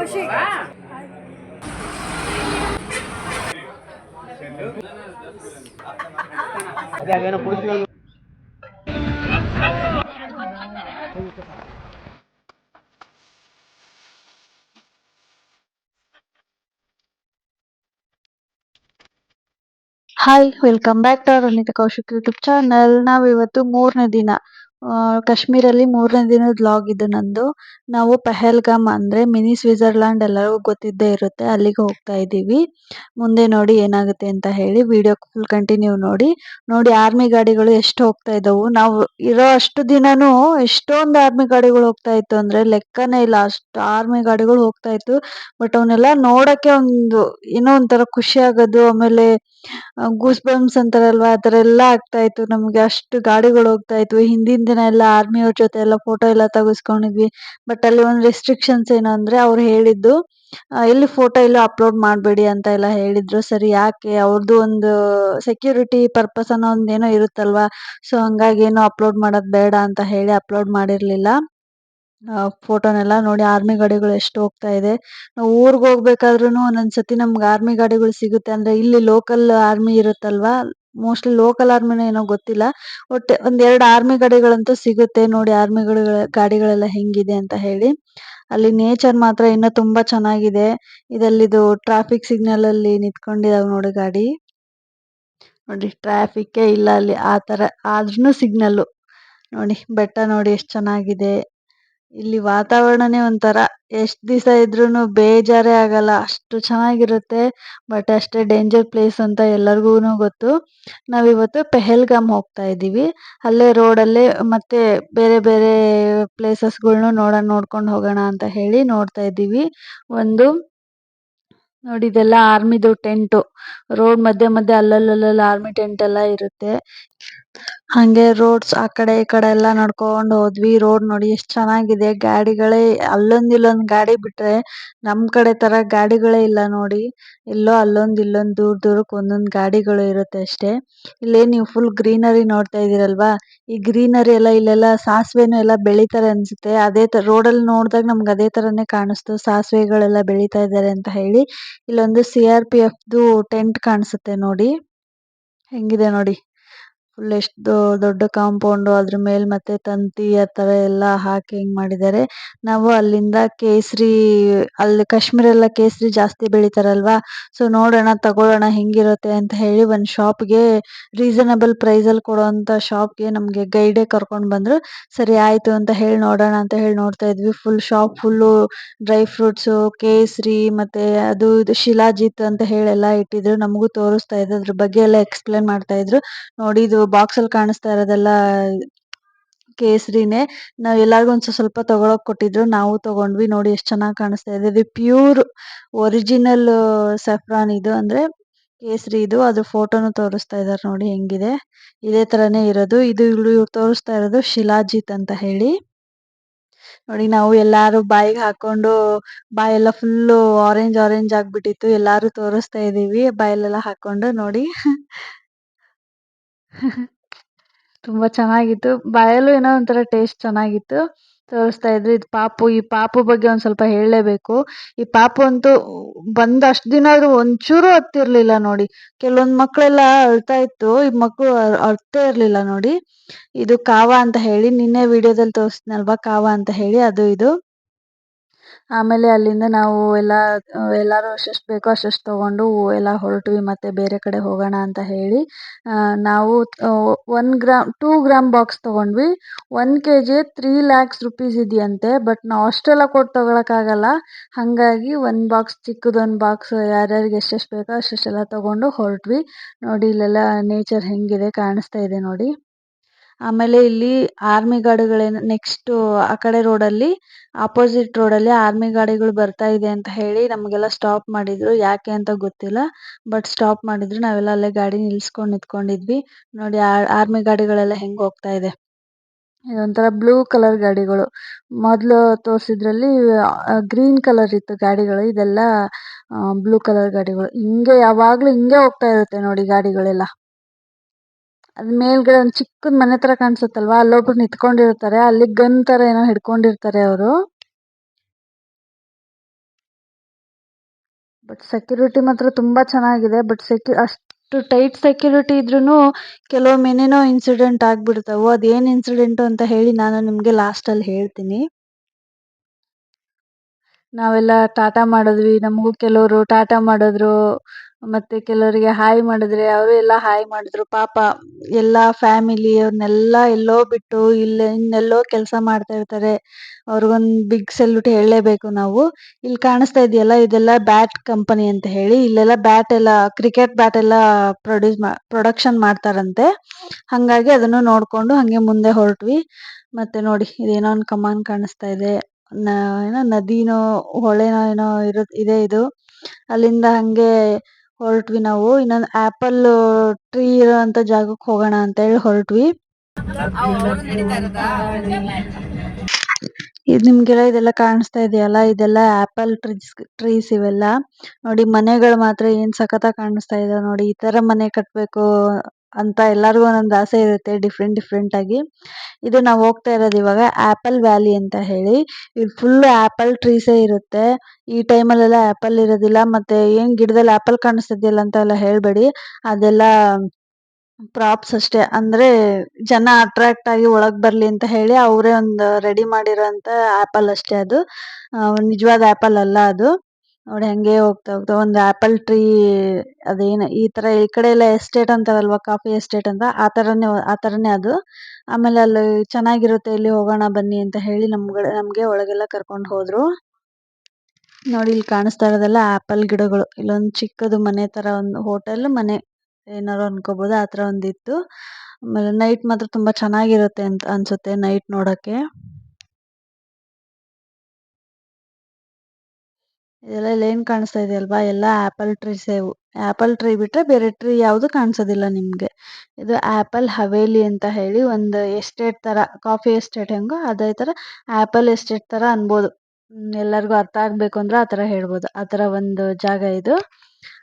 Kaushik hi welcome back to our Anita Kaushik YouTube channel. ನಾವಿವತ್ತು ಮೂರನೇ ದಿನ ಕಾಶ್ಮೀರಲ್ಲಿ ಮೂರನೇ ದಿನದ ವ್ಲಾಗ್ ಇದು ನಂದು. ನಾವು ಪಹಲ್ಗಾಮ್ ಅಂದರೆ ಮಿನಿ ಸ್ವಿಟ್ಜರ್ಲ್ಯಾಂಡ್ ಎಲ್ಲರಿಗೂ ಗೊತ್ತಿದ್ದೇ ಇರುತ್ತೆ, ಅಲ್ಲಿಗೆ ಹೋಗ್ತಾ ಇದ್ದೀವಿ. ಮುಂದೆ ನೋಡಿ ಏನಾಗುತ್ತೆ ಅಂತ ಹೇಳಿ ವಿಡಿಯೋ ಫುಲ್ ಕಂಟಿನ್ಯೂ ನೋಡಿ. ಆರ್ಮಿ ಗಾಡಿಗಳು ಎಷ್ಟು ಹೋಗ್ತಾ ಇದ್ದವು. ನಾವು ಇರೋ ಅಷ್ಟು ದಿನನೂ ಎಷ್ಟೊಂದು ಆರ್ಮಿ ಗಾಡಿಗಳು ಹೋಗ್ತಾ ಇತ್ತು ಅಂದರೆ ಲೆಕ್ಕನೇ ಇಲ್ಲ, ಅಷ್ಟು ಆರ್ಮಿ ಗಾಡಿಗಳು ಹೋಗ್ತಾ ಇತ್ತು. ಬಟ್ ಅವನ್ನೆಲ್ಲ ನೋಡೋಕ್ಕೆ ಏನೋ ಒಂಥರ ಖುಷಿ ಆಗೋದು. ಆಮೇಲೆ ಗೂಸ್ ಬಂಪ್ಸ್ ಅಂತಾರಲ್ವಾ, ಆ ಥರ ಎಲ್ಲ ಆಗ್ತಾ ಇತ್ತು ನಮಗೆ. ಅಷ್ಟು ಗಾಡಿಗಳು ಹೋಗ್ತಾ ಇದ್ವಿ. ಹಿಂದಿನ ದಿನ ಎಲ್ಲ ಆರ್ಮಿಯವ್ರ ಜೊತೆ ಎಲ್ಲ ಫೋಟೋ ಎಲ್ಲ ತೆಗೆಸ್ಕೊಂಡಿದ್ವಿ. ಬಟ್ ಅಲ್ಲಿ ಒಂದು ರೆಸ್ಟ್ರಿಕ್ಷನ್ಸ್ ಏನು ಅಂದರೆ ಅವ್ರು ಹೇಳಿದ್ದು ಎಲ್ಲಿ ಫೋಟೋ ಎಲ್ಲ ಅಪ್ಲೋಡ್ ಮಾಡಬೇಡಿ ಅಂತ ಎಲ್ಲ ಹೇಳಿದ್ರು. ಸರಿ, ಯಾಕೆ, ಅವ್ರದ್ದು ಒಂದು ಸೆಕ್ಯೂರಿಟಿ ಪರ್ಪಸ್ ಅನ್ನೋ ಒಂದು ಏನೋ ಇರುತ್ತಲ್ವಾ. ಸೊ ಹಂಗಾಗಿ ಏನೋ ಅಪ್ಲೋಡ್ ಮಾಡೋದು ಬೇಡ ಅಂತ ಹೇಳಿ ಅಪ್ಲೋಡ್ ಮಾಡಿರಲಿಲ್ಲ ಫೋಟೋನೆಲ್ಲ. ಆರ್ಮಿ ಗಾಡಿಗಳು ಎಷ್ಟು ಹೋಗ್ತಾ ಇದೆ. ನಾವು ಊರಿಗೆ ಹೋಗ್ಬೇಕಾದ್ರೂ ಒಂದೊಂದ್ಸತಿ ನಮ್ಗೆ ಆರ್ಮಿ ಗಾಡಿಗಳು ಸಿಗುತ್ತೆ. ಅಂದರೆ ಇಲ್ಲಿ ಲೋಕಲ್ ಆರ್ಮಿ ಇರುತ್ತಲ್ವಾ, ಮೋಸ್ಟ್ಲಿ ಲೋಕಲ್ ಆರ್ಮಿನೋ ಏನೋ ಗೊತ್ತಿಲ್ಲ, ಒಟ್ಟು ಒಂದೆರಡು ಆರ್ಮಿ ಗಾಡಿಗಳಂತೂ ಸಿಗುತ್ತೆ. ಆರ್ಮಿ ಗಾಡಿಗಳೆಲ್ಲ ಹೆಂಗಿದೆ ಅಂತ ಹೇಳಿ. ಅಲ್ಲಿ ನೇಚರ್ ಮಾತ್ರ ಇನ್ನೂ ತುಂಬ ಚೆನ್ನಾಗಿದೆ. ಇದಲ್ಲಿದು ಟ್ರಾಫಿಕ್ ಸಿಗ್ನಲಲ್ಲಿ ನಿಂತ್ಕೊಂಡಿದ್ದಾವೆ ನೋಡಿ ಗಾಡಿ. ಟ್ರಾಫಿಕ್ಕೇ ಇಲ್ಲ ಅಲ್ಲಿ, ಆ ಥರ ಆದ್ರೂ ಸಿಗ್ನಲ್ಲು. ಬೆಟ್ಟ ನೋಡಿ ಎಷ್ಟು ಚೆನ್ನಾಗಿದೆ. ಇಲ್ಲಿ ವಾತಾವರಣನೇ ಒಂಥರ, ಎಷ್ಟು ದಿವಸ ಇದ್ರೂ ಬೇಜಾರೇ ಆಗಲ್ಲ, ಅಷ್ಟು ಚೆನ್ನಾಗಿರುತ್ತೆ. ಬಟ್ ಅಷ್ಟೇ ಡೇಂಜರ್ ಪ್ಲೇಸ್ ಅಂತ ಎಲ್ಲರಿಗೂ ಗೊತ್ತು. ನಾವಿವತ್ತು ಪೆಹಲ್ಗಾಮ್ ಹೋಗ್ತಾ ಇದ್ದೀವಿ. ಅಲ್ಲೇ ರೋಡಲ್ಲೇ ಮತ್ತೆ ಬೇರೆ ಬೇರೆ ಪ್ಲೇಸಸ್ಗಳ್ನು ನೋಡ್ಕೊಂಡು ಹೋಗೋಣ ಅಂತ ಹೇಳಿ ನೋಡ್ತಾ ಇದ್ದೀವಿ. ಇದೆಲ್ಲ ಆರ್ಮಿದು ಟೆಂಟು. ರೋಡ್ ಮಧ್ಯೆ ಮಧ್ಯೆ ಅಲ್ಲಲ್ಲಿ ಆರ್ಮಿ ಟೆಂಟ್ ಎಲ್ಲ ಇರುತ್ತೆ. ಹಾಗೆ ರೋಡ್ಸ್ ಆ ಕಡೆ ಈ ಕಡೆ ಎಲ್ಲ ನಡ್ಕೊಂಡು ಹೋದ್ವಿ. ರೋಡ್ ನೋಡಿ ಎಷ್ಟು ಚೆನ್ನಾಗಿದೆ. ಗಾಡಿಗಳೇ ಇಲ್ಲೊಂದು ಗಾಡಿ ಬಿಟ್ರೆ ನಮ್ಮ ಕಡೆ ತರ ಗಾಡಿಗಳೇ ಇಲ್ಲ ನೋಡಿ. ಎಲ್ಲೋ ಇಲ್ಲೊಂದು ದೂರಕ್ಕೆ ಒಂದೊಂದು ಗಾಡಿಗಳು ಇರುತ್ತೆ ಅಷ್ಟೇ. ಇಲ್ಲೇ ನೀವು ಫುಲ್ ಗ್ರೀನರಿ ನೋಡ್ತಾ ಇದೀರಲ್ವಾ, ಈ ಗ್ರೀನರಿ ಎಲ್ಲ ಇಲ್ಲೆಲ್ಲ ಸಾಸಿವೆನೂ ಎಲ್ಲ ಬೆಳಿತಾರೆ ಅನ್ಸುತ್ತೆ. ಅದೇ ತರ ರೋಡಲ್ಲಿ ನೋಡಿದಾಗ ನಮ್ಗೆ ಅದೇ ತರನೇ ಕಾಣಿಸ್ತು, ಸಾಸಿವೆಗಳೆಲ್ಲ ಬೆಳೀತಾ ಇದ್ದಾರೆ ಅಂತ ಹೇಳಿ. ಇಲ್ಲೊಂದು CRPFದು ಟೆಂಟ್ ಕಾಣಿಸುತ್ತೆ ನೋಡಿ, ಹೆಂಗಿದೆ ನೋಡಿ. ಫುಲ್ ಎಷ್ಟು ದೊಡ್ಡ ಕಾಂಪೌಂಡು, ಅದ್ರ ಮೇಲೆ ಮತ್ತೆ ತಂತಿ ಆ ಥರ ಎಲ್ಲ ಹಾಕಿ ಹಿಂಗೆ ಮಾಡಿದ್ದಾರೆ. ನಾವು ಅಲ್ಲಿಂದ ಕೇಸರಿ, ಅಲ್ಲಿ ಕಾಶ್ಮೀರ ಎಲ್ಲ ಕೇಸರಿ ಜಾಸ್ತಿ ಬೆಳಿತಾರಲ್ವಾ. ಸೊ ನೋಡೋಣ ತಗೊಳ್ಳೋಣ ಹೆಂಗಿರುತ್ತೆ ಅಂತ ಹೇಳಿ ಒಂದು ಶಾಪ್ಗೆ, ರೀಸನಬಲ್ ಪ್ರೈಸಲ್ಲಿ ಕೊಡೋವಂಥ ಶಾಪ್ಗೆ ನಮಗೆ ಗೈಡೇ ಕರ್ಕೊಂಡು ಬಂದರು. ಸರಿ ಆಯಿತು ಅಂತ ಹೇಳಿ ನೋಡೋಣ ಅಂತ ಹೇಳಿ ನೋಡ್ತಾ ಇದ್ವಿ. Full shop full dry fruits, ಕೇಸರಿ ಮತ್ತು ಅದು ಇದು ಶಿಲಾಜಿತ್ ಅಂತ ಹೇಳೆಲ್ಲ ಇಟ್ಟಿದ್ರು. ನಮಗೂ ತೋರಿಸ್ತಾ ಇದ್ರು, ಅದ್ರ ಬಗ್ಗೆ ಎಲ್ಲ ಎಕ್ಸ್ಪ್ಲೇನ್ ಮಾಡ್ತಾ ಇದ್ರು. ಇದು ಬಾಕ್ಸಲ್ಲಿ ಕಾಣಿಸ್ತಾ ಇರೋದೆಲ್ಲ ಕೇಸರಿನೇ. ನಾವು ಎಲ್ಲರಿಗೂ ಸ್ವಲ್ಪ ತಗೊಳಕ್ ಕೊಟ್ಟಿದ್ರು, ನಾವು ತಗೊಂಡ್ವಿ. ಎಷ್ಟು ಚೆನ್ನಾಗಿ ಕಾಣಿಸ್ತಾ ಇದೆ. ಇದು ಪ್ಯೂರ್ ಒರಿಜಿನಲ್ ಸಫ್ರಾನ್, ಇದು ಅಂದರೆ ಕೇಸರಿ ಇದು. ಅದ್ರ ಫೋಟೋನು ತೋರಿಸ್ತಾ ಇದ್ದಾರೆ ನೋಡಿ ಹೆಂಗಿದೆ. ಇದೇ ಥರನೇ ಇರೋದು ಇದು. ಇವ್ರು ತೋರಿಸ್ತಾ ಇರೋದು ಶಿಲಾಜಿತ್ ಅಂತ ಹೇಳಿ. ನಾವು ಎಲ್ಲರೂ ಬಾಯಿಗೆ ಹಾಕೊಂಡು ಬಾಯೆಲ್ಲ ಫುಲ್ಲು ಆರೆಂಜ್ ಆಗಿಬಿಟ್ಟಿತ್ತು. ಎಲ್ಲರೂ ತೋರಿಸ್ತಾ ಇದ್ದೀವಿ ಬಾಯಲ್ಲೆಲ್ಲ ಹಾಕೊಂಡು ನೋಡಿ. ತುಂಬ ಚೆನ್ನಾಗಿತ್ತು. ಬಾಯಲ್ಲೂ ಏನೋ ಒಂಥರ ಟೇಸ್ಟ್ ಚೆನ್ನಾಗಿತ್ತು. ತೋರಿಸ್ತಾ ಇದ್ರು. ಇದು ಪಾಪು. ಈ ಪಾಪು ಬಗ್ಗೆ ಒಂದು ಸ್ವಲ್ಪ ಹೇಳಲೇಬೇಕು. ಈ ಪಾಪು ಅಂತೂ ಬಂದು ಅಷ್ಟು ದಿನ ಆದರೂ ಒಂಚೂರು ಹತ್ತಿರಲಿಲ್ಲ ನೋಡಿ. ಕೆಲವೊಂದು ಮಕ್ಕಳೆಲ್ಲ ಅಳ್ತಾ ಇತ್ತು, ಈ ಮಕ್ಕಳು ಅಳ್ತೇ ಇರಲಿಲ್ಲ ನೋಡಿ. ಇದು ಕಾವಾ ಅಂತ ಹೇಳಿ, ನಿನ್ನೆ ವಿಡಿಯೋದಲ್ಲಿ ತೋರಿಸ್ತೀನಲ್ವಾ ಕಾವಾ ಅಂತ ಹೇಳಿ, ಅದು ಇದು. ಆಮೇಲೆ ಅಲ್ಲಿಂದ ನಾವು ಎಲ್ಲರೂ ಎಷ್ಟೆಷ್ಟು ಬೇಕೋ ಅಷ್ಟೆಷ್ಟು ತೊಗೊಂಡು ಎಲ್ಲ ಹೊರಟ್ವಿ. ಮತ್ತೆ ಬೇರೆ ಕಡೆ ಹೋಗೋಣ ಅಂತ ಹೇಳಿ ನಾವು 2 ಗ್ರಾಮ್ ಬಾಕ್ಸ್ ತೊಗೊಂಡ್ವಿ. 1 kg 3 lakhs rupees ಇದೆಯಂತೆ. ಬಟ್ ನಾವು ಅಷ್ಟೆಲ್ಲ ಕೊಟ್ಟು ತೊಗೊಳಕ್ಕಾಗಲ್ಲ. ಹಾಗಾಗಿ ಒಂದು ಬಾಕ್ಸ್, ಚಿಕ್ಕದೊಂದು ಬಾಕ್ಸ್ ಯಾರ್ಯಾರಿಗೆ ಎಷ್ಟೆಷ್ಟು ಬೇಕೋ ಅಷ್ಟೆಷ್ಟೆಲ್ಲ ತೊಗೊಂಡು ಹೊರಟ್ವಿ. ಇಲ್ಲೆಲ್ಲ ನೇಚರ್ ಹೆಂಗಿದೆ ಕಾಣಿಸ್ತಾ ಇದೆ ನೋಡಿ. ಆಮೇಲೆ ಇಲ್ಲಿ ಆರ್ಮಿ ಗಾಡಿಗಳೇನು ನೆಕ್ಸ್ಟು ಆ ಕಡೆ ರೋಡಲ್ಲಿ, ಆಪೋಸಿಟ್ ರೋಡಲ್ಲಿ ಆರ್ಮಿ ಗಾಡಿಗಳು ಬರ್ತಾ ಇದೆ ಅಂತ ಹೇಳಿ ನಮಗೆಲ್ಲ ಸ್ಟಾಪ್ ಮಾಡಿದರು. ಯಾಕೆ ಅಂತ ಗೊತ್ತಿಲ್ಲ, ಬಟ್ ಸ್ಟಾಪ್ ಮಾಡಿದ್ರು. ನಾವೆಲ್ಲ ಅಲ್ಲೇ ಗಾಡಿ ನಿಂತ್ಕೊಂಡಿದ್ವಿ. ಆರ್ಮಿ ಗಾಡಿಗಳೆಲ್ಲ ಹೆಂಗೆ ಹೋಗ್ತಾ ಇದೆ. ಇದೊಂಥರ ಬ್ಲೂ ಕಲರ್ ಗಾಡಿಗಳು. ಮೊದಲು ತೋರಿಸಿದ್ರಲ್ಲಿ ಗ್ರೀನ್ ಕಲರ್ ಇತ್ತು ಗಾಡಿಗಳು, ಇದೆಲ್ಲ ಬ್ಲೂ ಕಲರ್ ಗಾಡಿಗಳು. ಹಿಂಗೆ ಯಾವಾಗಲೂ ಹಿಂಗೆ ಹೋಗ್ತಾ ಇರುತ್ತೆ ನೋಡಿ ಗಾಡಿಗಳೆಲ್ಲ. ಅದು ಮೇಲ್ಗಡೆ ಒಂದು ಚಿಕ್ಕದ ಮನೆ ಥರ ಕಾಣಿಸುತ್ತಲ್ವಾ, ಅಲ್ಲೊಬ್ರು ನಿಂತ್ಕೊಂಡಿರ್ತಾರೆ. ಅಲ್ಲಿ ಗನ್ ಥರ ಏನೋ ಹಿಡ್ಕೊಂಡಿರ್ತಾರೆ ಅವರು. ಬಟ್ ಸೆಕ್ಯೂರಿಟಿ ಮಾತ್ರ ತುಂಬ ಚೆನ್ನಾಗಿದೆ. ಬಟ್ ಅಷ್ಟು ಟೈಟ್ ಸೆಕ್ಯೂರಿಟಿ ಇದ್ರೂ ಕೆಲವೊಮ್ಮೆ ಏನೇನೋ ಇನ್ಸಿಡೆಂಟ್ ಆಗಿಬಿಡ್ತಾವೆ. ಅದೇನು ಇನ್ಸಿಡೆಂಟು ಅಂತ ಹೇಳಿ ನಾನು ನಿಮಗೆ ಲಾಸ್ಟಲ್ಲಿ ಹೇಳ್ತೀನಿ. ನಾವೆಲ್ಲ ಟಾಟಾ ಮಾಡಿದ್ವಿ, ನಮಗೂ ಕೆಲವರು ಟಾಟಾ ಮಾಡಿದ್ರು, ಮತ್ತು ಕೆಲವರಿಗೆ ಹಾಯ್ ಮಾಡಿದ್ರೆ ಅವರು ಎಲ್ಲ ಹಾಯ್ ಮಾಡಿದ್ರು. ಪಾಪ ಎಲ್ಲ ಫ್ಯಾಮಿಲಿ ಅವ್ರನ್ನೆಲ್ಲ ಎಲ್ಲೋ ಬಿಟ್ಟು ಇನ್ನೆಲ್ಲೋ ಕೆಲಸ ಮಾಡ್ತಾ ಇರ್ತಾರೆ. ಅವ್ರಿಗೊಂದು ಬಿಗ್ ಸೆಲ್ಯೂಟ್ ಹೇಳಲೇಬೇಕು ನಾವು. ಇಲ್ಲಿ ಕಾಣಿಸ್ತಾ ಇದೆಯಲ್ಲ, ಇದೆಲ್ಲ ಬ್ಯಾಟ್ ಕಂಪನಿ ಅಂತ ಹೇಳಿ. ಇಲ್ಲೆಲ್ಲ ಬ್ಯಾಟ್ ಎಲ್ಲ, ಕ್ರಿಕೆಟ್ ಬ್ಯಾಟ್ ಎಲ್ಲ ಪ್ರೊಡಕ್ಷನ್ ಮಾಡ್ತಾರಂತೆ. ಹಾಗಾಗಿ ಅದನ್ನು ನೋಡಿಕೊಂಡು ಹಾಗೆ ಮುಂದೆ ಹೊರಟ್ವಿ. ಮತ್ತು ನೋಡಿ, ಇದೇನೋ ಒಂದು ಕಮಾನ್ ಕಾಣಿಸ್ತಾ ಇದೆ. ಏನೋ ನದಿನೋ ಹೊಳೆನೋ ಏನೋ ಇದೆ ಇದು. ಅಲ್ಲಿಂದ ಹಾಗೆ ಹೊರಟ್ವಿ ನಾವು. ಇನ್ನೊಂದು ಆ್ಯಪಲ್ ಟ್ರೀ ಇರೋಂಥ ಜಾಗಕ್ಕೆ ಹೋಗೋಣ ಅಂತೇಳಿ ಹೊರಟ್ವಿ. ಇದು ನಿಮಗೆಲ್ಲ ಇದೆಲ್ಲ ಕಾಣಿಸ್ತಾ ಇದೆಯಲ್ಲ, ಇದೆಲ್ಲ ಆ್ಯಪಲ್ ಟ್ರೀಸ್ ಇವೆಲ್ಲ. ನೋಡಿ, ಮನೆಗಳು ಮಾತ್ರ ಏನು ಸಖತ್ತಾಗಿ ಕಾಣಿಸ್ತಾ ಇದೆ ನೋಡಿ. ಈ ಥರ ಮನೆ ಕಟ್ಟಬೇಕು ಅಂತ ಎಲ್ಲರಿಗೂ ಒಂದೊಂದು ಆಸೆ ಇರುತ್ತೆ, ಡಿಫ್ರೆಂಟಾಗಿ. ಇದು ನಾವು ಹೋಗ್ತಾ ಇರೋದು ಇವಾಗ ಆ್ಯಪಲ್ ವ್ಯಾಲಿ ಅಂತ ಹೇಳಿ. ಇಲ್ಲಿ ಫುಲ್ಲು ಆ್ಯಪಲ್ ಟ್ರೀಸೇ ಇರುತ್ತೆ. ಈ ಟೈಮಲ್ಲೆಲ್ಲ ಆ್ಯಪಲ್ ಇರೋದಿಲ್ಲ. ಮತ್ತು ಏನು ಗಿಡದಲ್ಲಿ ಆ್ಯಪಲ್ ಕಾಣಿಸ್ತಿದೆಯಲ್ಲ ಅಂತೆಲ್ಲ ಹೇಳಬೇಡಿ, ಅದೆಲ್ಲ ಪ್ರಾಪ್ಸ್ ಅಷ್ಟೇ. ಅಂದರೆ ಜನ ಅಟ್ರಾಕ್ಟ್ ಆಗಿ ಒಳಗೆ ಬರಲಿ ಅಂತ ಹೇಳಿ ಅವರೇ ಒಂದು ರೆಡಿ ಮಾಡಿರೋಂಥ ಆ್ಯಪಲ್ ಅಷ್ಟೇ ಅದು. ನಿಜವಾದ ಆ್ಯಪಲ್ ಅಲ್ಲ ಅದು. ನೋಡಿ, ಹಾಗೆ ಹೋಗ್ತಾ ಒಂದು ಆ್ಯಪಲ್ ಟ್ರೀ, ಅದೇನು ಈ ಥರ ಈ ಕಡೆ ಎಲ್ಲ ಎಸ್ಟೇಟ್ ಅಂತಾರಲ್ವ, ಕಾಫಿ ಎಸ್ಟೇಟ್ ಅಂತ, ಆ ಥರನೇ ಅದು. ಆಮೇಲೆ ಅಲ್ಲಿ ಚೆನ್ನಾಗಿರುತ್ತೆ, ಇಲ್ಲಿ ಹೋಗೋಣ ಬನ್ನಿ ಅಂತ ಹೇಳಿ ನಮಗೆ ಒಳಗೆಲ್ಲ ಕರ್ಕೊಂಡು ಹೋದರು. ನೋಡಿ, ಇಲ್ಲಿ ಕಾಣಿಸ್ತಾ ಇರೋದೆಲ್ಲ ಆ್ಯಪಲ್ ಗಿಡಗಳು. ಇಲ್ಲೊಂದು ಚಿಕ್ಕದು ಮನೆ ಥರ, ಒಂದು ಹೋಟೆಲ್ ಮನೆ ಏನಾರು ಅನ್ಕೋಬೋದು, ಆ ಥರ ಒಂದಿತ್ತು. ಆಮೇಲೆ ನೈಟ್ ಮಾತ್ರ ತುಂಬ ಚೆನ್ನಾಗಿರುತ್ತೆ ಅಂತ ಅನಿಸುತ್ತೆ ನೈಟ್ ನೋಡೋಕ್ಕೆ. ಇದೆಲ್ಲ ಏನು ಕಾಣಿಸ್ತಾ ಇದೆಯಲ್ವಾ, ಎಲ್ಲ ಆ್ಯಪಲ್ ಟ್ರೀಸೇ ಇವು. ಆ್ಯಪಲ್ ಟ್ರೀ ಬಿಟ್ಟರೆ ಬೇರೆ ಟ್ರೀ ಯಾವುದು ಕಾಣಿಸೋದಿಲ್ಲ ನಿಮಗೆ. ಇದು ಆ್ಯಪಲ್ ಹವೇಲಿ ಅಂತ ಹೇಳಿ ಒಂದು ಎಸ್ಟೇಟ್ ಥರ, ಕಾಫಿ ಎಸ್ಟೇಟ್ ಹೆಂಗೋ ಅದೇ ಥರ ಆ್ಯಪಲ್ ಎಸ್ಟೇಟ್ ಥರ ಅನ್ಬೋದು. ಎಲ್ಲರಿಗೂ ಅರ್ಥ ಆಗಬೇಕು ಅಂದರೆ ಆ ಥರ ಹೇಳ್ಬೋದು. ಆ ಥರ ಒಂದು ಜಾಗ ಇದು.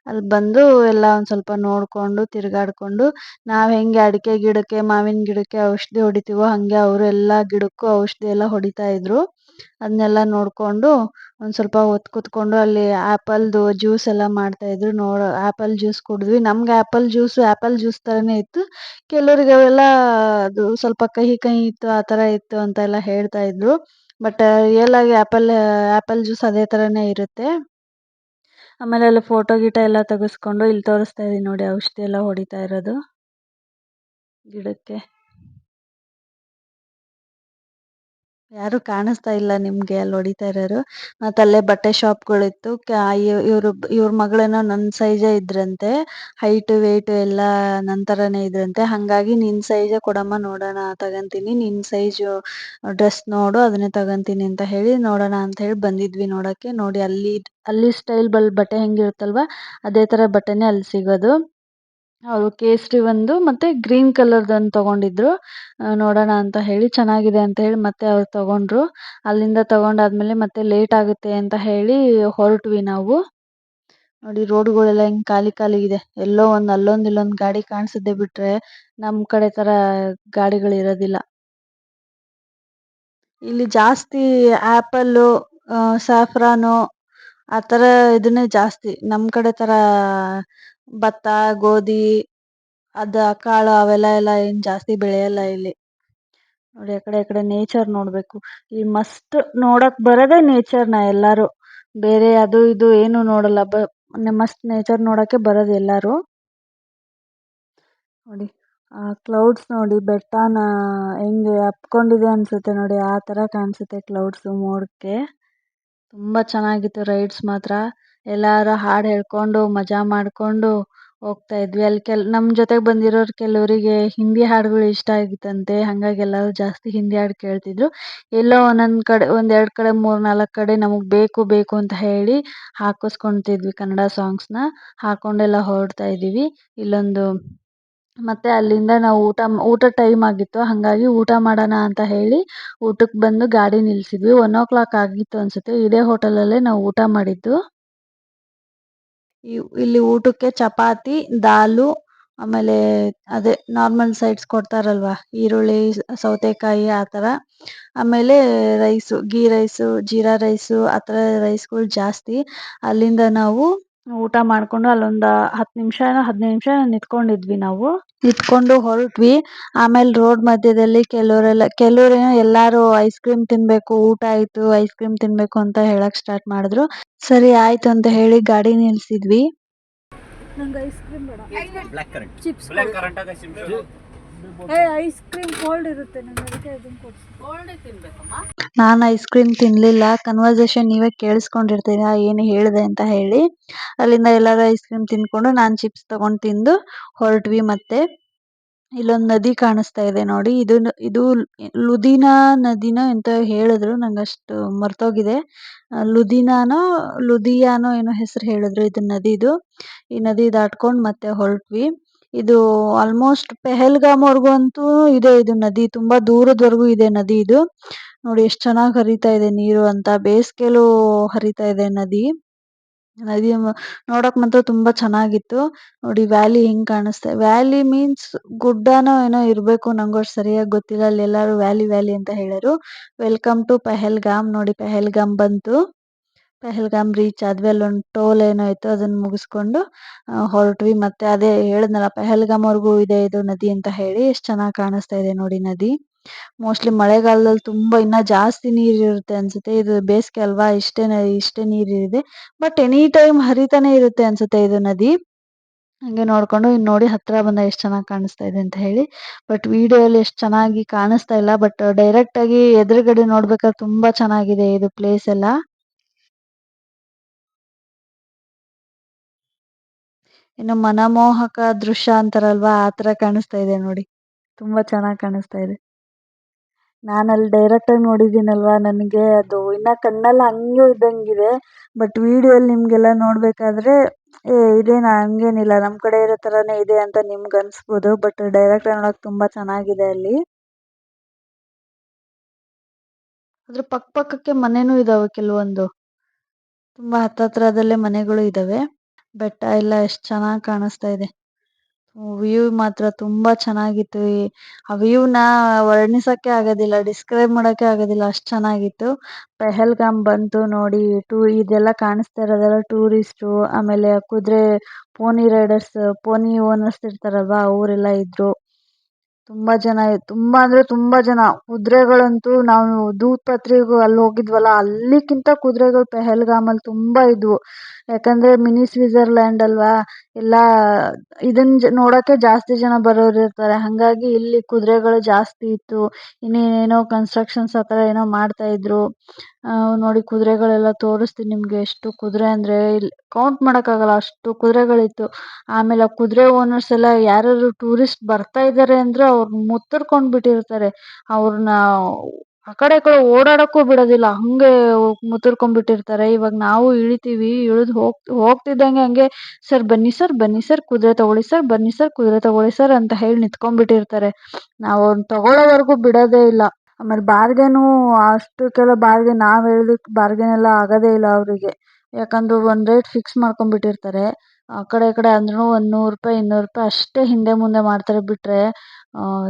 ಅಲ್ಲಿ ಬಂದು ಎಲ್ಲ ಒಂದು ಸ್ವಲ್ಪ ನೋಡಿಕೊಂಡು ತಿರುಗಾಡ್ಕೊಂಡು, ನಾವು ಹೆಂಗೆ ಅಡಿಕೆ ಗಿಡಕ್ಕೆ, ಮಾವಿನ ಗಿಡಕ್ಕೆ ಔಷಧಿ ಹೊಡಿತೀವೋ ಹಾಗೆ ಅವರು ಎಲ್ಲ ಗಿಡಕ್ಕೂ ಔಷಧಿ ಎಲ್ಲ ಹೊಡಿತಾ ಇದ್ರು. ಅದನ್ನೆಲ್ಲ ನೋಡಿಕೊಂಡು ಒಂದು ಸ್ವಲ್ಪ ಹೊತ್ತು ಕೂತ್ಕೊಂಡು ಅಲ್ಲಿ ಆ್ಯಪಲ್ದು ಜ್ಯೂಸ್ ಎಲ್ಲ ಮಾಡ್ತಾಯಿದ್ರು. ಆ್ಯಪಲ್ ಜ್ಯೂಸ್ ಕುಡಿದ್ವಿ. ನಮ್ಗೆ ಆ್ಯಪಲ್ ಜ್ಯೂಸ್ ಥರನೇ ಇತ್ತು. ಕೆಲವ್ರಿಗೆ ಅವೆಲ್ಲ ಅದು ಸ್ವಲ್ಪ ಕಹಿ ಕಹಿ ಇತ್ತು, ಆ ಥರ ಇತ್ತು ಅಂತೆಲ್ಲ ಹೇಳ್ತಾ ಇದ್ರು. ಬಟ್ ರಿಯಲಾಗಿ ಆ್ಯಪಲ್ ಜ್ಯೂಸ್ ಅದೇ ಥರನೇ ಇರುತ್ತೆ. ಆಮೇಲೆ ಅಲ್ಲಿ ಫೋಟೋ ಗೀಟೋ ಎಲ್ಲ ತೆಗೆಸ್ಕೊಂಡು, ಇಲ್ಲಿ ತೋರಿಸ್ತಾ ಇದ್ದೀನಿ ನೋಡಿ, ಔಷಧಿ ಎಲ್ಲ ಹೊಡಿತಾ ಇರೋದು ಗಿಡಕ್ಕೆ. ಯಾರೂ ಕಾಣಿಸ್ತಾ ಇಲ್ಲ ನಿಮಗೆ ಅಲ್ಲಿ ಹೊಡಿತಾ ಇರೋರು. ಮತ್ತು ಅಲ್ಲೇ ಬಟ್ಟೆ ಶಾಪ್ಗಳಿತ್ತು. ಇವ್ರ ಮಗಳೇನೋ ನನ್ನ ಸೈಜೇ ಇದ್ರಂತೆ. ಹೈಟು ವೆಯ್ಟು ಎಲ್ಲ ನನ್ನ ಥರನೇ ಇದ್ರಂತೆ. ಹಾಗಾಗಿ ನಿನ್ನ ಸೈಜೇ ಕೊಡಮ್ಮ, ನೋಡೋಣ ತಗೊತೀನಿ, ನಿನ್ನ ಸೈಜು ಡ್ರೆಸ್ ನೋಡು, ಅದನ್ನೇ ತಗೊತೀನಿ ಅಂತ ಹೇಳಿ ನೋಡೋಣ ಅಂತ ಹೇಳಿ ಬಂದಿದ್ವಿ ನೋಡೋಕ್ಕೆ. ನೋಡಿ, ಅಲ್ಲಿ ಸ್ಟೈಲ್ ಬಟ್ಟೆ ಹೆಂಗಿರುತ್ತಲ್ವ ಅದೇ ಥರ ಬಟ್ಟೆನೇ ಅಲ್ಲಿ ಸಿಗೋದು. ಅವರು ಕೇಸರಿ ಒಂದು ಮತ್ತು ಗ್ರೀನ್ ಕಲರ್ದೊಂದು ತೊಗೊಂಡಿದ್ರು. ನೋಡೋಣ ಅಂತ ಹೇಳಿ, ಚೆನ್ನಾಗಿದೆ ಅಂತ ಹೇಳಿ ಮತ್ತೆ ಅವ್ರು ತೊಗೊಂಡ್ರು. ಅಲ್ಲಿಂದ ತೊಗೊಂಡಾದ್ಮೇಲೆ ಮತ್ತೆ ಲೇಟ್ ಆಗುತ್ತೆ ಅಂತ ಹೇಳಿ ಹೊರಟ್ವಿ ನಾವು. ನೋಡಿ, ರೋಡ್ಗಳೆಲ್ಲ ಹೆಂಗೆ ಖಾಲಿ ಖಾಲಿ ಇದೆ. ಎಲ್ಲೋ ಒಂದು ಅಲ್ಲೊಂದು ಇಲ್ಲೊಂದು ಗಾಡಿ ಕಾಣಿಸಿದ್ದೆ ಬಿಟ್ಟರೆ ನಮ್ಮ ಕಡೆ ಥರ ಗಾಡಿಗಳಿರೋದಿಲ್ಲ. ಇಲ್ಲಿ ಜಾಸ್ತಿ ಆ್ಯಪಲ್ಲು, ಸ್ಯಾಫ್ರಾನು ಆ ಥರ ಇದನ್ನೇ ಜಾಸ್ತಿ. ನಮ್ಮ ಕಡೆ ಥರ ಭತ್ತ, ಗೋಧಿ, ಕಾಳು ಅವೆಲ್ಲ ಏನು ಜಾಸ್ತಿ ಬೆಳೆಯಲ್ಲ ಇಲ್ಲಿ. ನೋಡಿ, ಆ ಕಡೆ ನೇಚರ್ ನೋಡಬೇಕು. ಈ ಮಸ್ಟ್ ನೋಡಕ್ಕೆ ಬರೋದೇ ನೇಚರ್ನ ಎಲ್ಲರೂ. ಬೇರೆ ಅದು ಇದು ಏನೂ ನೋಡಲ್ಲ. ಮಸ್ಟ್ ನೇಚರ್ ನೋಡೋಕ್ಕೆ ಬರೋದು ಎಲ್ಲರೂ. ನೋಡಿ, ಕ್ಲೌಡ್ಸ್ ನೋಡಿ, ಬೆಟ್ಟನ ಹೆಂಗೆ ಹಪ್ಕೊಂಡಿದೆ ಅನಿಸುತ್ತೆ ನೋಡಿ, ಆ ಥರ ಕಾಣಿಸುತ್ತೆ ಕ್ಲೌಡ್ಸು ಮೋಡಕ್ಕೆ. ತುಂಬ ಚೆನ್ನಾಗಿತ್ತು ರೈಡ್ಸ್ ಮಾತ್ರ. ಎಲ್ಲರೂ ಹಾಡು ಹೇಳ್ಕೊಂಡು ಮಜಾ ಮಾಡಿಕೊಂಡು ಹೋಗ್ತಾ ಇದ್ವಿ. ಅಲ್ಲಿ ನಮ್ಮ ಜೊತೆಗೆ ಬಂದಿರೋರು ಕೆಲವರಿಗೆ ಹಿಂದಿ ಹಾಡುಗಳು ಇಷ್ಟ ಆಗಿತ್ತಂತೆ. ಹಾಗಾಗಿ ಎಲ್ಲರೂ ಜಾಸ್ತಿ ಹಿಂದಿ ಹಾಡು ಕೇಳ್ತಿದ್ರು. ಎಲ್ಲೋ ಒಂದೊಂದು ಕಡೆ, 1-2 ಕಡೆ, 3-4 ಕಡೆ ನಮಗೆ ಬೇಕು ಬೇಕು ಅಂತ ಹೇಳಿ ಹಾಕಿಸ್ಕೊತಿದ್ವಿ ಕನ್ನಡ ಸಾಂಗ್ಸ್ನ. ಹಾಕ್ಕೊಂಡೆಲ್ಲ ಹೊರಡ್ತಾ ಇದ್ದೀವಿ. ಇಲ್ಲೊಂದು ಮತ್ತು ಅಲ್ಲಿಂದ ನಾವು ಊಟದ ಟೈಮ್ ಆಗಿತ್ತು. ಹಾಗಾಗಿ ಊಟ ಮಾಡೋಣ ಅಂತ ಹೇಳಿ ಊಟಕ್ಕೆ ಬಂದು ಗಾಡಿ ನಿಲ್ಲಿಸಿದ್ವಿ. 1 ಆಗಿತ್ತು ಅನಿಸುತ್ತೆ. ಇದೇ ಹೋಟೆಲಲ್ಲೇ ನಾವು ಊಟ ಮಾಡಿದ್ದು. ಇಲ್ಲಿ ಊಟಕ್ಕೆ ಚಪಾತಿ, ದಾಲು, ಆಮೇಲೆ ಅದೇ ನಾರ್ಮಲ್ ಸೈಡ್ಸ್ ಕೊಡ್ತಾರಲ್ವ, ಈರುಳ್ಳಿ, ಸೌತೆಕಾಯಿ ಆ ಥರ. ಆಮೇಲೆ rice, ghee rice, jeera rice, ಆ ಥರ ರೈಸ್ಗಳು ಜಾಸ್ತಿ. ಅಲ್ಲಿಂದ ನಾವು ಊಟ ಮಾಡ್ಕೊಂಡು ಅಲ್ಲೊಂದು 10 ನಿಮಿಷ 15 ನಿಮಿಷ ನಿಂತ್ಕೊಂಡಿದ್ವಿ ನಾವು. ನಿಂತ್ಕೊಂಡು ಹೊರಟ್ವಿ. ಆಮೇಲೆ ರೋಡ್ ಮಧ್ಯದಲ್ಲಿ ಕೆಲವರೇನೋ ಎಲ್ಲರೂ ಐಸ್ ಕ್ರೀಮ್ ತಿನ್ಬೇಕು, ಊಟ ಆಯ್ತು ಐಸ್ ಕ್ರೀಮ್ ತಿನ್ಬೇಕು ಅಂತ ಹೇಳಕ್ ಸ್ಟಾರ್ಟ್ ಮಾಡಿದ್ರು. ಸರಿ ಆಯ್ತು ಅಂತ ಹೇಳಿ ಗಾಡಿ ನಿಲ್ಸಿದ್ವಿ. ನಂಗೆ ಐಸ್ ಕ್ರೀಮ್ ಬೇಡ, ಚಿಪ್ಸ್ ಐಸ್ ಕ್ರೀಮ್ ಕೋಲ್ಡ್ ಇರುತ್ತೆ, ನಂಗೆ ಅದಕ್ಕೆ ಇದನ್ನು ಕೊಡಿಸಿ. ಕೋಲ್ಡ್ ತಿನ್ಬೇಕಮ್ಮ. ನಾನು ಐಸ್ ಕ್ರೀಮ್ ತಿನ್ನಲಿಲ್ಲ. ಕನ್ವರ್ಸೇಷನ್ ನೀವೇ ಕೇಳಿಸ್ಕೊಂಡಿರ್ತೀರ ಏನು ಹೇಳಿದೆ ಅಂತ ಹೇಳಿ. ಅಲ್ಲಿಂದ ಎಲ್ಲರೂ ಐಸ್ ಕ್ರೀಮ್ ತಿಂದ್ಕೊಂಡು ನಾನು ಚಿಪ್ಸ್ ತೊಗೊಂಡು ತಿಂದು ಹೊರಟ್ವಿ. ಮತ್ತೆ ಇಲ್ಲೊಂದು ನದಿ ಕಾಣಿಸ್ತಾ ಇದೆ ನೋಡಿ. ಇದು ಲುಧಿನಾ ನದಿನೋ ಎಂತ ಹೇಳಿದ್ರು, ನಂಗೆ ಅಷ್ಟು ಮರ್ತೋಗಿದೆ. ಲುಧಿಯಾನೋ ಏನೋ ಹೆಸರು ಹೇಳಿದ್ರು ಇದು ನದಿದು. ಈ ನದಿ ದಾಟ್ಕೊಂಡು ಮತ್ತೆ ಹೊರಟ್ವಿ. ಇದು ಆಲ್ಮೋಸ್ಟ್ ಪೆಹಲ್ಗಾಮ್ವರೆಗೂ ಅಂತೂ ಇದೆ ಇದು ನದಿ, ತುಂಬ ದೂರದವರೆಗೂ ಇದೆ ನದಿ ಇದು. ನೋಡಿ ಎಷ್ಟು ಚೆನ್ನಾಗಿ ಹರಿತಾ ಇದೆ ನೀರು ಅಂತ. ಬೇಸಿಗೆಲೂ ಹರಿತಾ ಇದೆ ನದಿ ನೋಡಕ್ ಮಾತ್ರ ತುಂಬಾ ಚೆನ್ನಾಗಿತ್ತು. ನೋಡಿ ವ್ಯಾಲಿ ಹೆಂಗ್ ಕಾಣಿಸ್ತಾ, ವ್ಯಾಲಿ ಮೀನ್ಸ್ ಗುಡ್ಡನೋ ಏನೋ ಇರಬೇಕು, ನಂಗೂ ಅಷ್ಟು ಸರಿಯಾಗಿ ಗೊತ್ತಿಲ್ಲ. ಅಲ್ಲಿ ಎಲ್ಲರೂ ವ್ಯಾಲಿ ವ್ಯಾಲಿ ಅಂತ ಹೇಳೋರು. Welcome to Pahalgam. ನೋಡಿ ಪೆಹಲ್ಗಾಮ್ ಬಂತು. ಪೆಹಲ್ಗಾಮ್ ರೀಚ್ ಆದ್ವಿ. ಅಲ್ಲೊಂದು ಟೋಲ್ ಏನೋ ಇತ್ತು, ಅದನ್ನ ಮುಗಿಸ್ಕೊಂಡು ಹೊರಟ್ವಿ. ಮತ್ತೆ ಅದೇ ಹೇಳಿದ್ನಲ್ಲ ಪೆಹಲ್ಗಾಮ್ವರೆಗೂ ಇದೆ ಇದು ನದಿ ಅಂತ ಹೇಳಿ. ಎಷ್ಟು ಚೆನ್ನಾಗಿ ಕಾಣಿಸ್ತಾ ಇದೆ ನೋಡಿ ನದಿ. ಮೋಸ್ಟ್ಲಿ ಮಳೆಗಾಲದಲ್ಲಿ ತುಂಬಾ ಇನ್ನ ಜಾಸ್ತಿ ನೀರಿರುತ್ತೆ ಅನ್ಸುತ್ತೆ. ಇದು ಬೇಸಿಗೆ ಅಲ್ವಾ, ಇಷ್ಟೇ ನೀರಿದೆ. ಬಟ್ ಎನಿ ಟೈಮ್ ಹರಿತಾನೆ ಇರುತ್ತೆ ಅನ್ಸುತ್ತೆ ಇದು ನದಿ. ಹಂಗೆ ನೋಡ್ಕೊಂಡು ಇನ್ನು ನೋಡಿ ಹತ್ರ ಬಂದ ಎಷ್ಟು ಚೆನ್ನಾಗಿ ಕಾಣಿಸ್ತಾ ಇದೆ ಅಂತ ಹೇಳಿ. ಬಟ್ ವಿಡಿಯೋಲಿ ಎಷ್ಟು ಚೆನ್ನಾಗಿ ಕಾಣಿಸ್ತಾ ಇಲ್ಲ, ಬಟ್ ಡೈರೆಕ್ಟ್ ಆಗಿ ಎದುರುಗಡೆ ನೋಡ್ಬೇಕಾದ್ರೆ ತುಂಬಾ ಚೆನ್ನಾಗಿದೆ ಇದು ಪ್ಲೇಸ್ ಎಲ್ಲ. ಇನ್ನು ಮನಮೋಹಕ ದೃಶ್ಯ ಅಂತಾರಲ್ವಾ, ಆ ತರ ಕಾಣಿಸ್ತಾ ಇದೆ ನೋಡಿ. ತುಂಬಾ ಚೆನ್ನಾಗಿ ಕಾಣಿಸ್ತಾ ಇದೆ. ನಾನು ಅಲ್ಲಿ ಡೈರೆಕ್ಟಾಗಿ ನೋಡಿದ್ದೀನಲ್ವಾ, ನನಗೆ ಅದು ಇನ್ನು ಕಣ್ಣಲ್ಲಿ ಹಂಗೆ ಇದ್ದಂಗಿದೆ. ಬಟ್ ವಿಡಿಯೋಲಿ ನಿಮಗೆಲ್ಲ ನೋಡಬೇಕಾದ್ರೆ ಇದೇನು ಹಂಗೇನಿಲ್ಲ, ನಮ್ಮ ಕಡೆ ಇರೋ ಥರನೇ ಇದೆ ಅಂತ ನಿಮ್ಗೆ ಅನಿಸ್ಬೋದು. ಬಟ್ ಡೈರೆಕ್ಟಾಗಿ ನೋಡೋಕೆ ತುಂಬ ಚೆನ್ನಾಗಿದೆ ಅಲ್ಲಿ. ಅದ್ರ ಪಕ್ಕಕ್ಕೆ ಮನೆನೂ ಇದ್ದಾವೆ ಕೆಲವೊಂದು, ತುಂಬ ಹತ್ರದಲ್ಲೇ ಮನೆಗಳು ಇದ್ದಾವೆ. ಬೆಟ್ಟ ಎಲ್ಲ ಎಷ್ಟು ಚೆನ್ನಾಗಿ ಕಾಣಿಸ್ತಾ ಇದೆ. ವ್ಯೂ ಮಾತ್ರ ತುಂಬಾ ಚೆನ್ನಾಗಿತ್ತು. ಆ ವ್ಯೂನ ವರ್ಣಿಸಕ್ಕೆ ಆಗೋದಿಲ್ಲ, ಡಿಸ್ಕ್ರೈಬ್ ಮಾಡೋಕ್ಕೆ ಆಗೋದಿಲ್ಲ, ಅಷ್ಟು ಚೆನ್ನಾಗಿತ್ತು. ಪೆಹಲ್ಗಾಮ್ ಬಂತು ನೋಡಿ. ಇದೆಲ್ಲ ಕಾಣಿಸ್ತಾ ಇರೋದೆಲ್ಲ ಟೂರಿಸ್ಟು, ಆಮೇಲೆ ಕುದುರೆ ಪೋನಿ ರೈಡರ್ಸ್, ಪೋನಿ ಓನರ್ಸ್ ಇರ್ತಾರಲ್ವಾ, ಅವರೆಲ್ಲ ಇದ್ರು. ತುಂಬ ಅಂದರೆ ತುಂಬ ಜನ. ಕುದುರೆಗಳಂತೂ ನಾವು ದೂದ್ ಅಲ್ಲಿ ಹೋಗಿದ್ವಲ್ಲ, ಅಲ್ಲಿಕ್ಕಿಂತ ಕುದುರೆಗಳು ಪೆಹಲ್ಗಾಮಲ್ಲಿ ತುಂಬ ಇದ್ವು. ಯಾಕಂದರೆ ಮಿನಿ ಸ್ವಿಟ್ಜರ್ಲ್ಯಾಂಡ್ ಅಲ್ವಾ, ಎಲ್ಲ ಇದನ್ನ ನೋಡೋಕ್ಕೆ ಜಾಸ್ತಿ ಜನ ಬರೋರು ಇರ್ತಾರೆ. ಹಾಗಾಗಿ ಇಲ್ಲಿ ಕುದುರೆಗಳು ಜಾಸ್ತಿ ಇತ್ತು. ಇನ್ನೇನೇನೋ ಕನ್ಸ್ಟ್ರಕ್ಷನ್ಸ್ ಆ ಥರ ಏನೋ ಮಾಡ್ತಾಯಿದ್ರು. ನೋಡಿ ಕುದುರೆಗಳೆಲ್ಲ ತೋರಿಸ್ತೀನಿ ನಿಮಗೆ. ಎಷ್ಟು ಕುದುರೆ ಅಂದರೆ ಇಲ್ಲಿ ಕೌಂಟ್ ಮಾಡೋಕ್ಕಾಗಲ್ಲ, ಅಷ್ಟು ಕುದುರೆಗಳಿತ್ತು. ಆಮೇಲೆ ಆ ಕುದುರೆ ಓನರ್ಸ್ ಎಲ್ಲ ಯಾರಾದ್ರು ಟೂರಿಸ್ಟ್ ಬರ್ತಾ ಇದ್ದಾರೆ ಅಂದರೆ ಅವ್ರು ಮುತ್ತರ್ಕೊಂಡು ಬಿಟ್ಟಿರ್ತಾರೆ. ಅವ್ರನ್ನ ಆ ಕಡೆ ಈ ಕಡೆ ಓಡಾಡೋಕ್ಕೂ ಬಿಡೋದಿಲ್ಲ, ಹಾಗೆ ಮುತ್ತರ್ಕೊಂಡ್ಬಿಟ್ಟಿರ್ತಾರೆ. ಇವಾಗ ನಾವು ಇಳಿತೀವಿ, ಇಳಿದು ಹೋಗ್ತಿದ್ದಂಗೆ ಹಂಗೆ ಸರ್ ಬನ್ನಿ ಸರ್ ಬನ್ನಿ ಸರ್ ಕುದುರೆ ತಗೊಳ್ಳಿ ಸರ್, ಬನ್ನಿ ಸರ್ ಕುದುರೆ ತಗೊಳ್ಳಿ ಸರ್ ಅಂತ ಹೇಳಿ ನಿಂತ್ಕೊಂಡ್ಬಿಟ್ಟಿರ್ತಾರೆ. ನಾವು ಅವ್ರನ್ನ ತಗೊಳ್ಳೋವರೆಗೂ ಬಿಡೋದೇ ಇಲ್ಲ. ಆಮೇಲೆ ಬಾರ್ಗೇನು ಅಷ್ಟಕ್ಕೆಲ್ಲ ನಾವು ಹೇಳಿದಕ್ಕೆ ಬಾರ್ಗೇನ್ ಎಲ್ಲ ಆಗೋದೇ ಇಲ್ಲ ಅವರಿಗೆ. ಯಾಕಂದ್ರೆ ಒಂದು ರೇಟ್ ಫಿಕ್ಸ್ ಮಾಡ್ಕೊಂಡ್ಬಿಟ್ಟಿರ್ತಾರೆ. ಆ ಕಡೆ ಈ ಕಡೆ ಅಂದ್ರೂ ಒಂದು ₹100 ₹200 ಅಷ್ಟೇ ಹಿಂದೆ ಮುಂದೆ ಮಾಡ್ತಾರೆ, ಬಿಟ್ಟರೆ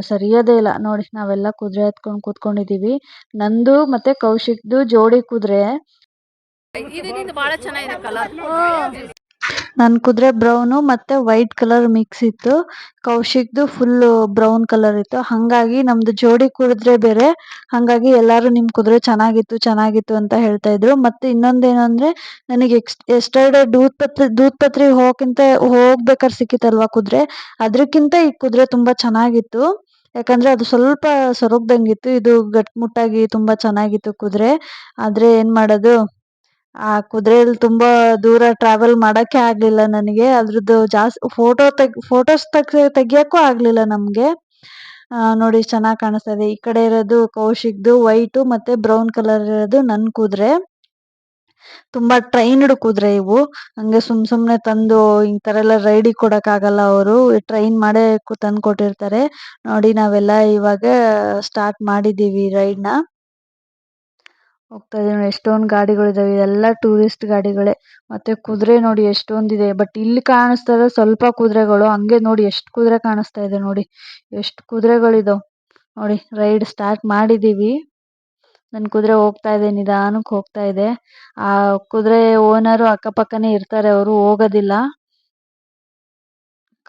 ಸರಿಯೋದೇ ಇಲ್ಲ. ನೋಡಿ ನಾವೆಲ್ಲ ಕುದುರೆ ಹತ್ಕೊಂಡು ಕೂತ್ಕೊಂಡಿದ್ದೀವಿ. ನಂದು ಮತ್ತು ಕೌಶಿಕ್ದು ಜೋಡಿ ಕುದುರೆ. ಭಾಳ ಚೆನ್ನಾಗಿದೆ ಕಲರ್. ನನ್ನ ಕುದುರೆ ಬ್ರೌನು ಮತ್ತು ವೈಟ್ ಕಲರ್ ಮಿಕ್ಸ್ ಇತ್ತು. ಕೌಶಿಕ್ದು ಫುಲ್ಲು ಬ್ರೌನ್ ಕಲರ್ ಇತ್ತು. ಹಾಗಾಗಿ ನಮ್ಮದು ಜೋಡಿ ಕುದುರೆ ಬೇರೆ, ಹಾಗಾಗಿ ಎಲ್ಲರೂ ನಿಮ್ಮ ಕುದುರೆ ಚೆನ್ನಾಗಿತ್ತು ಚೆನ್ನಾಗಿತ್ತು ಅಂತ ಹೇಳ್ತಾಯಿದ್ರು. ಮತ್ತು ಇನ್ನೊಂದೇನು ಅಂದರೆ, ನನಗೆ ಎಸ್ಟರ್ಡೇ ದೂದ್ ಹೋಗ್ಬೇಕಾದ್ರೆ ಸಿಕ್ಕಿತ್ತಲ್ವ ಕುದುರೆ, ಅದಕ್ಕಿಂತ ಈ ಕುದುರೆ ತುಂಬ ಚೆನ್ನಾಗಿತ್ತು. ಯಾಕಂದರೆ ಅದು ಸ್ವಲ್ಪ ಸೊರಗ್ದಂಗಿತ್ತು, ಇದು ಗಟ್ಟಿಮುಟ್ಟಾಗಿ ತುಂಬ ಚೆನ್ನಾಗಿತ್ತು ಕುದುರೆ. ಆದರೆ ಏನು ಮಾಡೋದು, ಆ ಕುದುರೆಯಲ್ಲಿ ತುಂಬ ದೂರ ಟ್ರಾವೆಲ್ ಮಾಡೋಕ್ಕೆ ಆಗಲಿಲ್ಲ ನನಗೆ. ಅದ್ರದ್ದು ಜಾಸ್ತಿ ಫೋಟೋಸ್ ತೆಗಿಯೋಕ್ಕೂ ಆಗಲಿಲ್ಲ ನಮಗೆ. ನೋಡಿ ಚೆನ್ನಾಗಿ ಕಾಣಿಸ್ತಾ ಇದೆ. ಈ ಕಡೆ ಇರೋದು ಕೌಶಿಕ್ದು ವೈಟು ಮತ್ತು ಬ್ರೌನ್ ಕಲರ್ ಇರೋದು ನನ್ನ ಕುದುರೆ. ತುಂಬ ಟ್ರೈನ್ಡ್ ಕುದುರೆ ಇವು. ಹಂಗೆ ಸುಮ್ಮನೆ ತಂದು ಈ ಥರ ಎಲ್ಲ ರೈಡಿಗೆ ಕೊಡೋಕ್ಕಾಗಲ್ಲ, ಅವರು ಟ್ರೈನ್ ಮಾಡೇ ತಂದು ಕೊಟ್ಟಿರ್ತಾರೆ. ನೋಡಿ ನಾವೆಲ್ಲ ಇವಾಗ ಸ್ಟಾರ್ಟ್ ಮಾಡಿದ್ದೀವಿ ರೈಡ್ನ. ಹೋಗ್ತಾ ಇದ್ದೀವಿ. ಎಷ್ಟೊಂದು ಗಾಡಿಗಳಿದ್ದಾವೆ, ಎಲ್ಲ ಟೂರಿಸ್ಟ್ ಗಾಡಿಗಳೇ. ಮತ್ತು ಕುದುರೆ ನೋಡಿ ಎಷ್ಟೊಂದಿದೆ. ಬಟ್ ಇಲ್ಲಿ ಕಾಣಿಸ್ತಾ ಇರೋದು ಸ್ವಲ್ಪ ಕುದುರೆಗಳು. ಹಂಗೆ ನೋಡಿ ಎಷ್ಟು ಕುದುರೆ ಕಾಣಿಸ್ತಾ ಇದೆ ನೋಡಿ, ಎಷ್ಟು ಕುದುರೆಗಳಿದಾವೆ ನೋಡಿ. ರೈಡ್ ಸ್ಟಾರ್ಟ್ ಮಾಡಿದ್ದೀವಿ. ನನ್ನ ಕುದುರೆ ಹೋಗ್ತಾ ಇದೆ, ನಿಧಾನಕ್ಕೆ ಹೋಗ್ತಾ ಇದೆ. ಆ ಕುದುರೆ ಓನರು ಅಕ್ಕಪಕ್ಕನೇ ಇರ್ತಾರೆ, ಅವರು ಹೋಗೋದಿಲ್ಲ.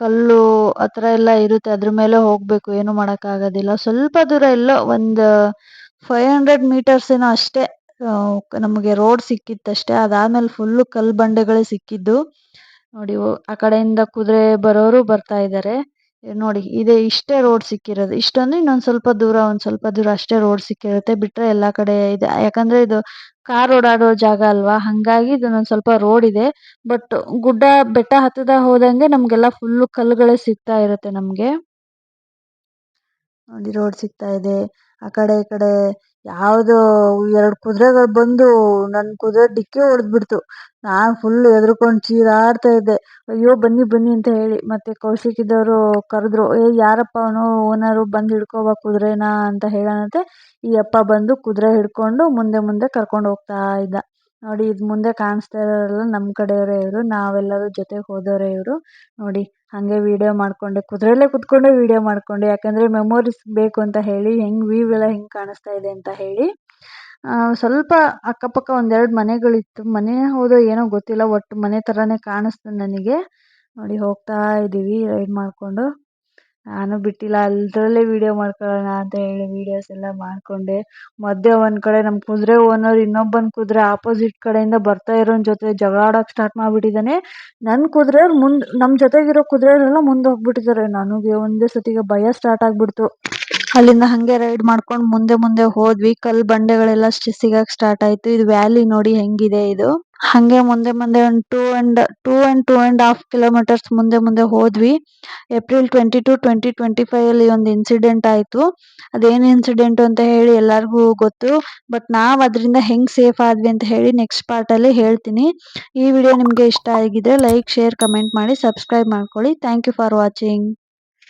ಕಲ್ಲು ಆ ಥರ ಎಲ್ಲ ಇರುತ್ತೆ, ಅದ್ರ ಮೇಲೆ ಹೋಗಬೇಕು, ಏನು ಮಾಡೋಕ್ಕಾಗೋದಿಲ್ಲ. ಸ್ವಲ್ಪ ದೂರ ಎಲ್ಲೋ ಒಂದು 500 ಮೀಟರ್ಸ್ ಏನೋ ಅಷ್ಟೇ ನಮಗೆ ರೋಡ್ ಸಿಕ್ಕಿತ್ತಷ್ಟೇ. ಅದಾದಮೇಲೆ ಫುಲ್ಲು ಕಲ್ಲು ಬಂಡೆಗಳೇ ಸಿಕ್ಕಿದ್ದು. ನೋಡಿ ಆ ಕಡೆಯಿಂದ ಕುದುರೆ ಬರೋರು ಬರ್ತಾ ಇದ್ದಾರೆ. ನೋಡಿ ಇಷ್ಟೇ ರೋಡ್ ಸಿಕ್ಕಿರೋದು. ಇಷ್ಟೊಂದು ಇನ್ನೊಂದು ಸ್ವಲ್ಪ ದೂರ, ಒಂದು ಸ್ವಲ್ಪ ದೂರ ಅಷ್ಟೇ ರೋಡ್ ಸಿಕ್ಕಿರುತ್ತೆ, ಬಿಟ್ಟರೆ ಎಲ್ಲ ಕಡೆ ಇದೆ. ಯಾಕಂದರೆ ಇದು ಕಾರ್ ಓಡಾಡೋ ಜಾಗ ಅಲ್ವಾ, ಹಾಗಾಗಿ ಇದನ್ನೊಂದು ಸ್ವಲ್ಪ ರೋಡ್ ಇದೆ. ಬಟ್ ಗುಡ್ಡ ಬೆಟ್ಟ ಹತ್ತದ ಹೋದಂಗೆ ನಮಗೆಲ್ಲ ಫುಲ್ಲು ಕಲ್ಲುಗಳೇ ಸಿಗ್ತಾ ಇರುತ್ತೆ ನಮಗೆ. ನೋಡಿ ರೋಡ್ ಸಿಗ್ತಾ ಇದೆ. ಆ ಕಡೆ ಈ ಕಡೆ ಯಾವುದೋ 2 ಕುದುರೆಗಳು ಬಂದು ನನ್ನ ಕುದುರೆ ಡಿಕ್ಕಿ ಹೊಡೆದ್ಬಿಡ್ತು. ನಾನು ಫುಲ್ ಹೆದ್ರುಕೊಂಡು ಚೀರಾಡ್ತಾ ಇದ್ದೆ, ಅಯ್ಯೋ ಬನ್ನಿ ಬನ್ನಿ ಅಂತ ಹೇಳಿ. ಮತ್ತು ಕೌಶಿಕಿದವರು ಕರೆದ್ರು, ಯಾರಪ್ಪ ಅವನು ಓನರು, ಬಂದು ಹಿಡ್ಕೊಬಾ ಕುದುರೆನ ಅಂತ ಹೇಳೋಣಂತೆ ಈ ಅಪ್ಪ ಬಂದು ಕುದುರೆ ಹಿಡ್ಕೊಂಡು ಮುಂದೆ ಮುಂದೆ ಕರ್ಕೊಂಡು ಹೋಗ್ತಾ ಇದ್ದ. ನೋಡಿ ಇದು ಮುಂದೆ ಕಾಣಿಸ್ತಾ ಇರೋರೆಲ್ಲ ನಮ್ಮ ಕಡೆಯವರೇ ಇವರು, ನಾವೆಲ್ಲರೂ ಜೊತೆಗೆ ಹೋದವರೇ ಇವರು. ನೋಡಿ ಹಾಗೆ ವೀಡಿಯೋ ಮಾಡಿಕೊಂಡೆ, ಕುದುರೆಯಲ್ಲೇ ಕುತ್ಕೊಂಡೆ ವೀಡಿಯೋ ಮಾಡಿಕೊಂಡೆ, ಯಾಕಂದರೆ ಮೆಮೊರೀಸ್ ಬೇಕು ಅಂತ ಹೇಳಿ, ಹೆಂಗೆ ವ್ಯೂ ಎಲ್ಲ ಹೆಂಗೆ ಕಾಣಿಸ್ತಾ ಇದೆ ಅಂತ ಹೇಳಿ. ಸ್ವಲ್ಪ ಅಕ್ಕಪಕ್ಕ 1-2 ಮನೆಗಳಿತ್ತು, ಮನೆ ಹೌದೋ ಏನೋ ಗೊತ್ತಿಲ್ಲ, ಒಟ್ಟು ಮನೆ ಥರನೇ ಕಾಣಿಸ್ತು ನನಗೆ. ನೋಡಿ ಹೋಗ್ತಾ ಇದ್ದೀವಿ ರೈಡ್ ಮಾಡಿಕೊಂಡು. ನಾನು ಬಿಟ್ಟಿಲ್ಲ, ಅಲ್ಲರಲ್ಲೇ ವೀಡಿಯೋ ಮಾಡ್ಕೊಳ್ಳೋಣ ಅಂತ ಹೇಳಿ ವೀಡಿಯೋಸ್ ಎಲ್ಲ ಮಾಡಿಕೊಂಡೆ. ಮಧ್ಯೆ ಒಂದು ಕಡೆ ನಮ್ಮ ಕುದುರೆ ಓನರ್ ಇನ್ನೊಬ್ಬನ ಕುದುರೆ ಆಪೋಸಿಟ್ ಕಡೆಯಿಂದ ಬರ್ತಾ ಇರೋನ ಜೊತೆ ಜಗಳ ಆಡೋಕ್ಕೆ ಸ್ಟಾರ್ಟ್ ಮಾಡಿಬಿಟ್ಟಿದ್ದಾನೆ. ನನ್ನ ಕುದುರೆಯವ್ರು ನಮ್ಮ ಜೊತೆಗಿರೋ ಕುದುರೆಯವರೆಲ್ಲ ಮುಂದೆ ಹೋಗ್ಬಿಟ್ಟಿದ್ದಾರೆ. ನನಗೆ ಒಂದೇ ಸತಿಗೆ ಭಯ ಸ್ಟಾರ್ಟ್ ಆಗಿಬಿಡ್ತು. ಅಲ್ಲಿಂದ ಹಾಗೆ ರೈಡ್ ಮಾಡ್ಕೊಂಡು ಮುಂದೆ ಮುಂದೆ ಹೋದ್ವಿ. ಕಲ್ಲು ಬಂಡೆಗಳೆಲ್ಲ ಸಿಗಕ್ಕೆ ಸ್ಟಾರ್ಟ್ ಆಯಿತು. ಇದು ವ್ಯಾಲಿ ನೋಡಿ ಹೆಂಗಿದೆ ಇದು. ಹಾಗೆ ಮುಂದೆ ಮುಂದೆ ಒಂದು 2.5 ಕಿಲೋಮೀಟರ್ಸ್ ಮುಂದೆ ಮುಂದೆ ಹೋದ್ವಿ. ಏಪ್ರಿಲ್ 22, 2025 ಒಂದು ಇನ್ಸಿಡೆಂಟ್ ಆಯಿತು. ಅದೇನು ಇನ್ಸಿಡೆಂಟು ಅಂತ ಹೇಳಿ ಎಲ್ಲರಿಗೂ ಗೊತ್ತು, ಬಟ್ ನಾವು ಅದರಿಂದ ಹೆಂಗೆ ಸೇಫ್ ಆದ್ವಿ ಅಂತ ಹೇಳಿ ನೆಕ್ಸ್ಟ್ ಪಾರ್ಟಲ್ಲಿ ಹೇಳ್ತೀನಿ. ಈ ವಿಡಿಯೋ ನಿಮಗೆ ಇಷ್ಟ ಆಗಿದ್ರೆ ಲೈಕ್, ಶೇರ್, ಕಮೆಂಟ್ ಮಾಡಿ, ಸಬ್ಸ್ಕ್ರೈಬ್ ಮಾಡ್ಕೊಳ್ಳಿ. Thank you for watching.